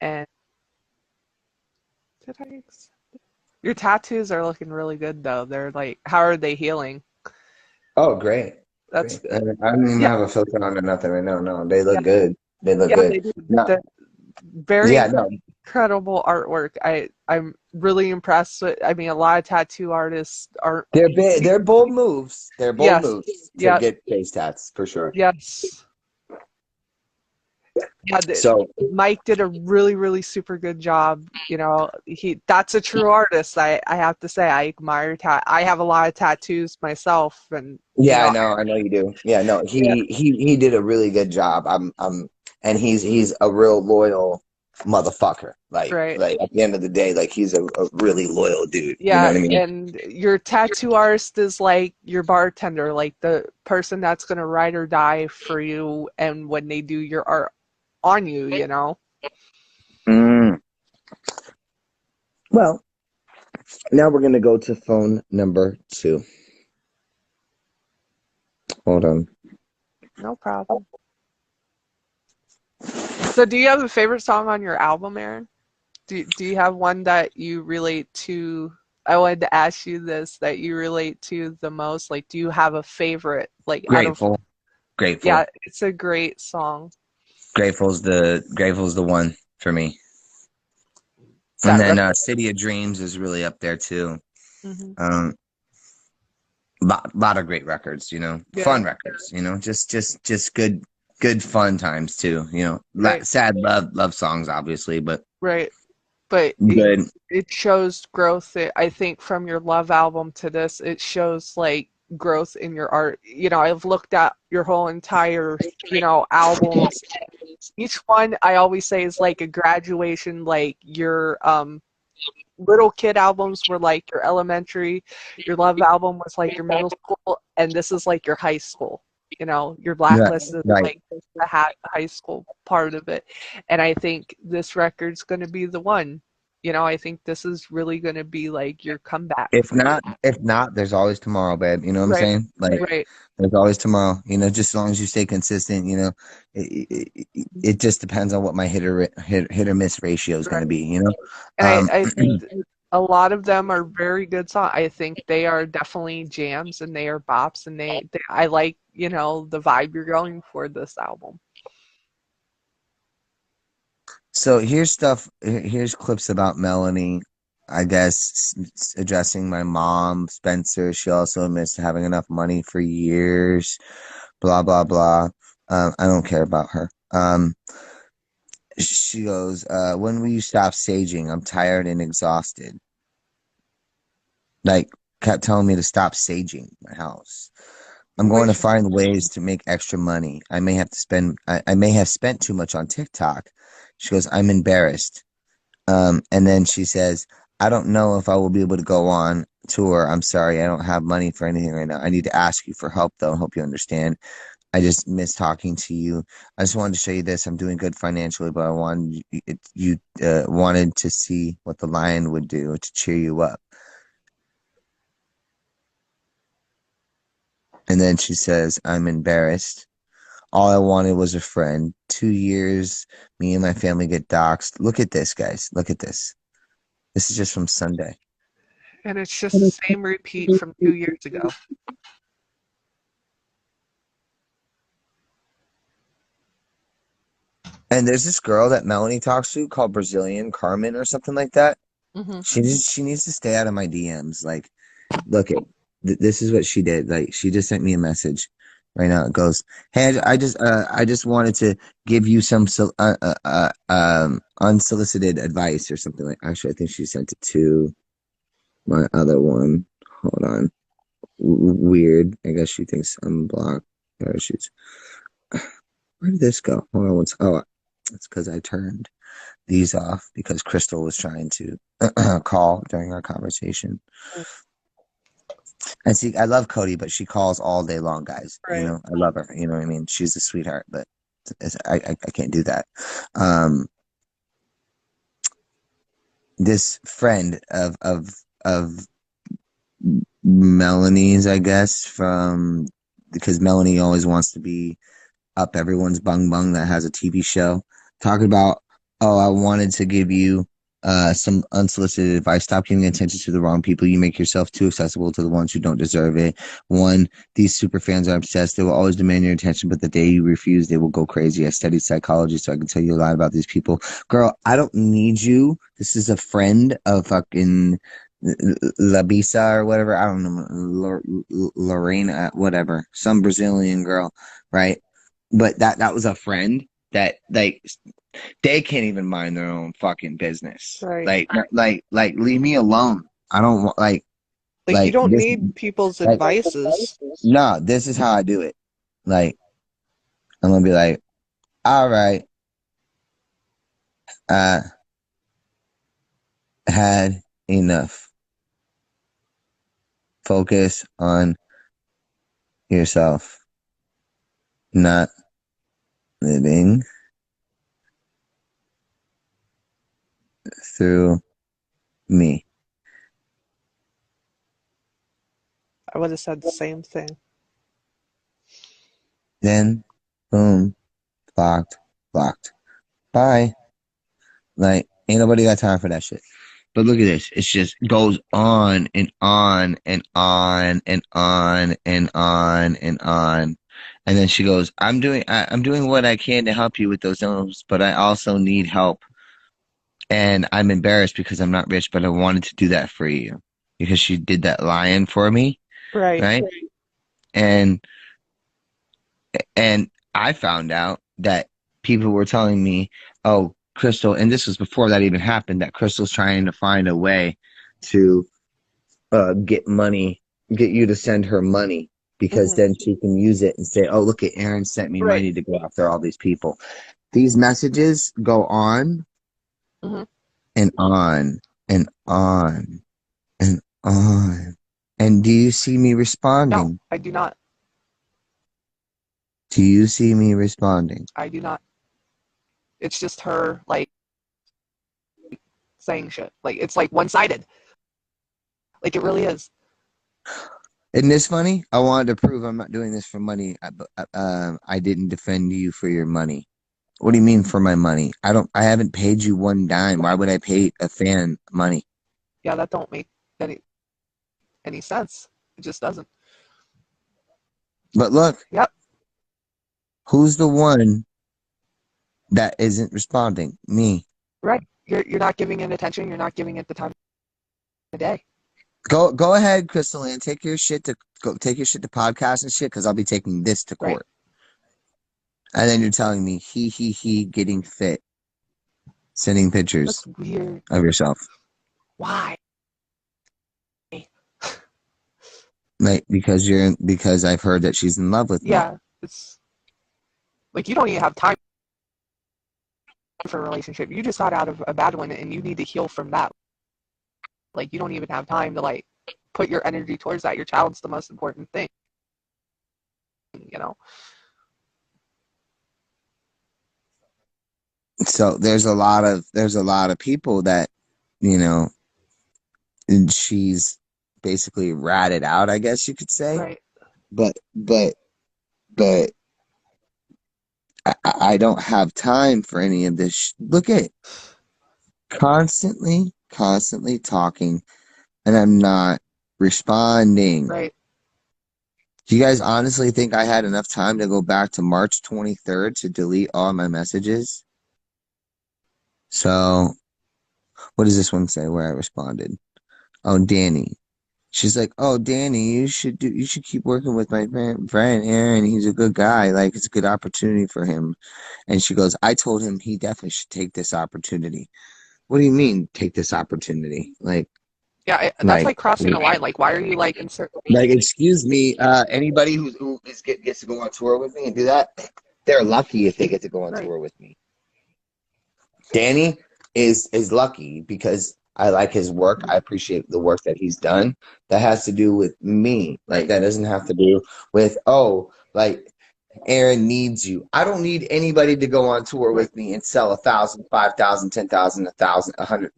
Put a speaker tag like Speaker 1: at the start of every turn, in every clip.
Speaker 1: And did I? Your tattoos are looking really good though. They're like, how are they healing?
Speaker 2: Oh, great.
Speaker 1: That's
Speaker 2: Great.
Speaker 1: good.
Speaker 2: I don't even
Speaker 1: Yeah,
Speaker 2: have a filter on or nothing right now. No, they
Speaker 1: yeah,
Speaker 2: look good. They look
Speaker 1: yeah.
Speaker 2: good.
Speaker 1: They do.
Speaker 2: No,
Speaker 1: The very
Speaker 2: yeah, no.
Speaker 1: incredible artwork. I'm really impressed with. I mean, a lot of tattoo artists aren't.
Speaker 2: They're big, they're bold moves. They're bold
Speaker 1: Yes.
Speaker 2: moves to
Speaker 1: Yeah.
Speaker 2: get face tats for sure.
Speaker 1: Yes. Yeah,
Speaker 2: So,
Speaker 1: Mike did a really, really super good job. You know, that's a true artist. I have to say, I admire I have a lot of tattoos myself, and you
Speaker 2: yeah,
Speaker 1: know,
Speaker 2: I know you do. Yeah, no,
Speaker 1: yeah,
Speaker 2: he did a really good job. And he's a real loyal motherfucker.
Speaker 1: right.
Speaker 2: Like at the end of the day, like he's a really loyal dude. You know
Speaker 1: Yeah,
Speaker 2: what I mean?
Speaker 1: and your tattoo artist is like your bartender, like the person that's gonna ride or die for you, and when they do your art on you, you know.
Speaker 2: Mm. Well, now we're gonna go to phone number two. Hold on.
Speaker 1: No problem. So, do you have a favorite song on your album, Aaron? Do you have one that you relate to? I wanted to ask you this, that you relate to the most. Like, do you have a favorite? Like, out of,
Speaker 2: Grateful,
Speaker 1: yeah,
Speaker 2: grateful,
Speaker 1: it's a great song.
Speaker 2: grateful's the one for me.
Speaker 1: Is
Speaker 2: And
Speaker 1: that
Speaker 2: then
Speaker 1: right?
Speaker 2: City of Dreams is really up there too.
Speaker 1: Hmm.
Speaker 2: Um, lot of great records,
Speaker 1: Yeah,
Speaker 2: fun records, just good fun times too.
Speaker 1: right,
Speaker 2: Sad love songs, obviously, but
Speaker 1: right. But
Speaker 2: good.
Speaker 1: it shows growth. I think from your Love album to this, it shows like growth in your art. You know, I've looked at your whole entire, albums. Each one I always say is like a graduation, like your little kid albums were like your elementary, your Love album was like your middle school, and this is like your high school. You know, your
Speaker 2: Right,
Speaker 1: Blacklist is
Speaker 2: right.
Speaker 1: like the high school part of it. And I think this record's going to be the one. You know, I think this is really going to be like your comeback for you.
Speaker 2: If not, there's always tomorrow, babe. You know what I'm
Speaker 1: Right,
Speaker 2: saying? Like,
Speaker 1: right.
Speaker 2: there's always tomorrow. Just as long as you stay consistent. It just depends on what my hit or miss ratio is going to
Speaker 1: Right.
Speaker 2: be.
Speaker 1: And
Speaker 2: Um,
Speaker 1: I think a lot of them are very good songs. I think they are definitely jams and they are bops and I like, the vibe you're going for this album.
Speaker 2: so here's clips about Melanie. I guess addressing my mom, Spencer. She also admits to having enough money for years. Blah blah blah. I don't care about her. She goes, "When will you stop saging? I'm tired and exhausted." Like, kept telling me to stop saging my house. I'm going to
Speaker 1: Which,
Speaker 2: find ways to make extra money. I may have spent too much on TikTok. She goes, I'm embarrassed. And then she says, I don't know if I will be able to go on tour. I'm sorry. I don't have money for anything right now. I need to ask you for help, though. I hope you understand. I just miss talking to you. I just wanted to show you this. I'm doing good financially, but I wanted you wanted to see what the lion would do to cheer you up. And then she says, I'm embarrassed. All I wanted was a friend. 2 years, me and my family get doxxed. Look at this, guys. Look at this. This is just from Sunday.
Speaker 1: and it's just the same repeat from 2 years ago.
Speaker 2: And there's this girl that Melanie talks to called Brazilian Carmen or something like that.
Speaker 1: Hmm.
Speaker 2: She needs to stay out of my DMs. Like, look at this is what she did. Like, she just sent me a message right now. It goes, "Hey, I just wanted to give you some unsolicited advice or something like." Actually, I think she sent it to my other one. Hold on. Weird. I guess she thinks I'm blocked. There she's. Where did this go? Hold on. Oh, it's because I turned these off because Crystal was trying to call during our conversation. And see, I love Cody, but she calls all day long, guys.
Speaker 1: Right.
Speaker 2: I love her. You know what I mean? She's a sweetheart, but I can't do that. Um, this friend of Melanie's, I guess, from because Melanie always wants to be up everyone's bung bung that has a TV show. Talking about Oh, I wanted to give you some unsolicited advice. Stop giving attention to the wrong people. You make yourself too accessible to the ones who don't deserve it. One, these super fans are obsessed. They will always demand your attention, but the day you refuse, they will go crazy. I studied psychology, so I can tell you a lot about these people. Girl, I don't need you. This is a friend of fucking Labisa or whatever. I don't know. Lorena, whatever. Some Brazilian girl, right? But that was a friend that like they can't even mind their own fucking business.
Speaker 1: Right.
Speaker 2: Like, leave me alone. I don't want
Speaker 1: Like you don't
Speaker 2: this.
Speaker 1: need people's
Speaker 2: Like,
Speaker 1: advices.
Speaker 2: no, this is how I do it. Like, I'm gonna be like, all right, I had enough. Focus on yourself, not living through me.
Speaker 1: I would have said the same thing.
Speaker 2: Then, boom, blocked, blocked. Bye. Like, ain't nobody got time for that shit. But look at this. It's just goes on and on and on and on and on and on. And then she goes, I'm doing what I can to help you with those notes, but I also need help. And I'm embarrassed because I'm not rich, but I wanted to do that for you. Because she did that lion for me,
Speaker 1: Right.
Speaker 2: right? And and I found out that people were telling me, oh, Crystal, and this was before that even happened, that Crystal's trying to find a way to get money, get you to send her money because
Speaker 1: Hmm.
Speaker 2: then she can use it and say, oh, look at Aaron sent me
Speaker 1: Right.
Speaker 2: money to go after all these people. These messages go on
Speaker 1: Hmm.
Speaker 2: and on and on and on. And do you see me
Speaker 1: No,
Speaker 2: responding?
Speaker 1: I do not.
Speaker 2: Do you see me responding?
Speaker 1: I do not. It's just her like saying shit. Like it's like one-sided. Like it really is.
Speaker 2: Isn't this funny? I wanted to prove I'm not doing this for money. I didn't defend you for your money. What do you mean for my money? I haven't paid you one dime. Why would I pay a fan money?
Speaker 1: Yeah, that don't make any sense. It just doesn't.
Speaker 2: But look,
Speaker 1: Yep.
Speaker 2: who's the one that isn't responding? Me.
Speaker 1: Right. You're not giving it attention. You're not giving it the time of day.
Speaker 2: Go ahead, Crystal Ann. Take your shit to go take your shit to podcast and shit, because I'll be taking this to
Speaker 1: Right.
Speaker 2: court. And then you're telling me he getting fit, sending
Speaker 1: That's
Speaker 2: pictures
Speaker 1: weird.
Speaker 2: of yourself.
Speaker 1: Why?
Speaker 2: Like because I've heard that she's in love with me.
Speaker 1: Yeah. It's like you don't even have time for a relationship. You just got out of a bad one and you need to heal from that. Like you don't even have time to like put your energy towards that. Your child's the most important thing, you know.
Speaker 2: So there's a lot of people that, you know, and she's basically ratted out, I guess you could say.
Speaker 1: Right.
Speaker 2: But I don't have time for any of this. Look at constantly talking, and I'm not responding.
Speaker 1: Right.
Speaker 2: Do you guys honestly think I had enough time to go back to March 23rd to delete all my messages? So, what does this one say where I responded? Oh, Danny. She's like, "Oh, Danny, you should keep working with my friend Aaron. He's a good guy. Like, it's a good opportunity for him." And she goes, "I told him he definitely should take this opportunity." What do you mean, take this opportunity?
Speaker 1: Yeah. That's
Speaker 2: Like,
Speaker 1: like crossing the line. Like why are you like insert?
Speaker 2: excuse me, anybody gets to go on tour with me and do that, they're lucky if they get to go on
Speaker 1: Right.
Speaker 2: tour with me. Danny is lucky because I like his work. I appreciate the work that he's done. That has to do with me. Like,
Speaker 1: Right.
Speaker 2: that doesn't have to do with, oh, like, Aaron needs you. I don't need anybody to go on tour
Speaker 1: Right.
Speaker 2: with me and sell 1,000, 5,000, 10,000, 1,000, 100,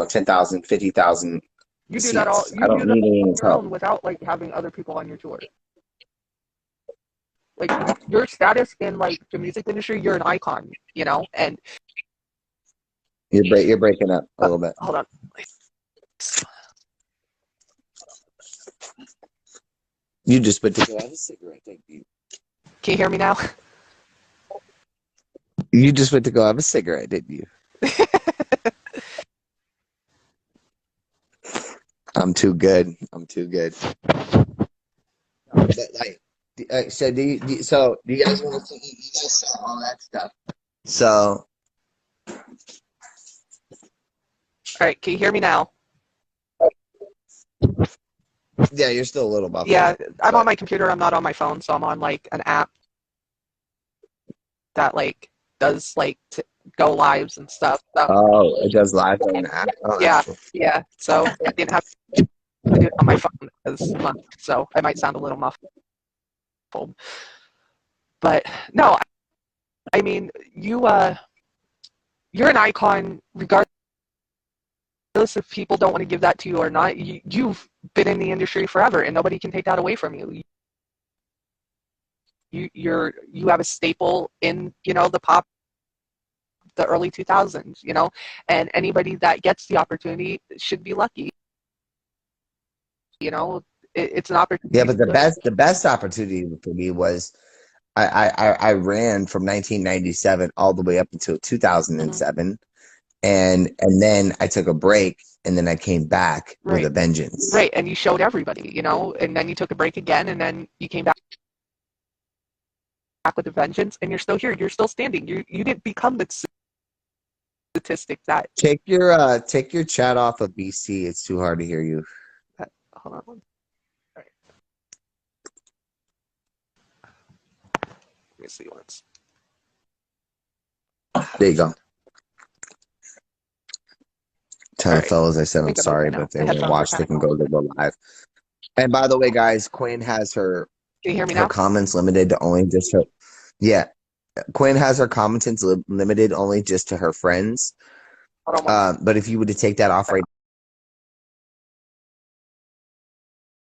Speaker 2: 10,000, 50,000
Speaker 1: You do that all.
Speaker 2: seats. I
Speaker 1: You
Speaker 2: don't
Speaker 1: do that
Speaker 2: need
Speaker 1: on
Speaker 2: anyone's
Speaker 1: your
Speaker 2: help.
Speaker 1: own without like having other people on your tour. Like your status in like the music industry, you're an icon, you know, and
Speaker 2: You're breaking up a little bit.
Speaker 1: Hold on.
Speaker 2: You just went to go have a cigarette, didn't you?
Speaker 1: Can you hear me now?
Speaker 2: You just went to go have a cigarette, didn't you? I'm too good. I'm too good. But so do you? So do you guys want to see? You guys saw all that stuff. So.
Speaker 1: All right, can you hear me now?
Speaker 2: Yeah, you're still a little muffled.
Speaker 1: Yeah, I'm on my computer. I'm not on my phone, so I'm on like an app that like does like go lives and stuff. So,
Speaker 2: Oh, it does live on an app. Oh,
Speaker 1: yeah,
Speaker 2: cool.
Speaker 1: yeah. So I didn't have to do it on my phone this month, so I might sound a little muffled. But no, I mean you're an icon regardless if people don't want to give that to you or not. You've been in the industry forever, and nobody can take that away from you. You have a staple in the early 2000s, and anybody that gets the opportunity should be lucky. It's an opportunity.
Speaker 2: Yeah, but the best opportunity for me was I ran from 1997 all the way up until 2007, and then I took a break, and then I came back with a vengeance.
Speaker 1: Right, and you showed everybody, and then you took a break again, and then you came back with a vengeance, and you're still here. You're still standing. You didn't become the statistic that.
Speaker 2: Take your chat off of BC. It's too hard to hear you.
Speaker 1: Hold on. All right. Let me see once.
Speaker 2: There you go. Tell the fellas I said I'm sorry, but if they want to watch, they can go live. And by the way, guys, Quinn has her.
Speaker 1: Can you hear me
Speaker 2: her
Speaker 1: now?
Speaker 2: comments limited to only just her. Yeah, Quinn has her comments limited only just to her friends. But if you were to take that off right